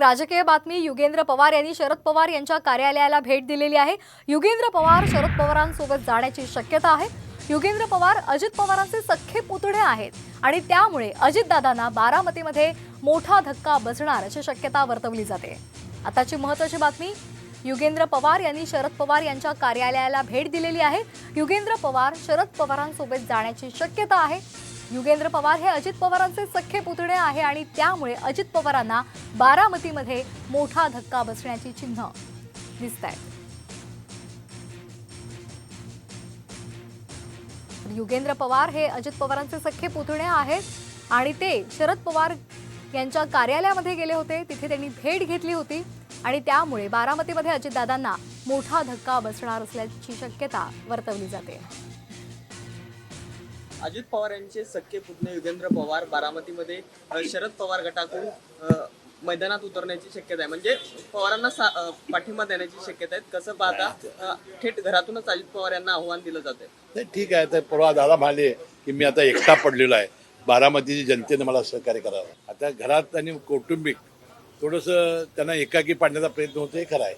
राजकीय बातमी। युगेंद्र पवार यांनी शरद पवार यांच्या कार्यालयाला भेट दिलेली आहे। युगेंद्र पवार शरद पवारांसोबत जाण्याची शक्यता आहे। युगेंद्र पवार अजित पवारांचे सख्खे पुतणे आहेत आणि त्यामुळे अजितदादांना बारामतीमध्ये मोठा धक्का बसणार अशी शक्यता वर्तवली जाते। आताची महत्त्वाची बातमी, युगेंद्र पवार यांनी शरद पवार यांच्या कार्यालयाला भेट दिलेली आहे। युगेंद्र पवार शरद पवारांसोबत जाण्याची शक्यता आहे। युगेंद्र पवार हे अजित पवारांचे सख्खे पुतणे आहे आणि त्यामुळे अजित पवारांना बारामतीमध्ये मोठा धक्का बसण्याची चिन्ह दिसतात। युगेंद्र पवार हे अजित पवारांचे सख्खे पुतणे आहेत आणि ते शरद पवार यांच्या कार्यालयामध्ये गेले होते, तिथे त्यांनी भेट घेतली होती आणि त्यामुळे बारामतीमध्ये अजितदादांना मोठा धक्का बसणार असल्याची शक्यता वर्तवली जाते। अजित पवार यांचे सख्खे पुतणे युगेंद्र पवार बारामतीमध्ये शरद पवार गटाकडून मैदानात उतरण्याची शक्यता आहे, म्हणजे पवारांना पाठिंबा देण्याची शक्यता आहे। कसं पाहता, थेट घरातूनच अजित पवार यांना आव्हान दिलं जाते? ठीक आहे, तर परवा दादा म्हणाले की मी आता एकटा पडलेलो आहे, बारामतीची जनतेने मला सहकार्य करावं। आता घरात आणि कौटुंबिक थोडंसं त्यांना एकाकी पाडण्याचा प्रयत्न होतो, हे खरं आहे।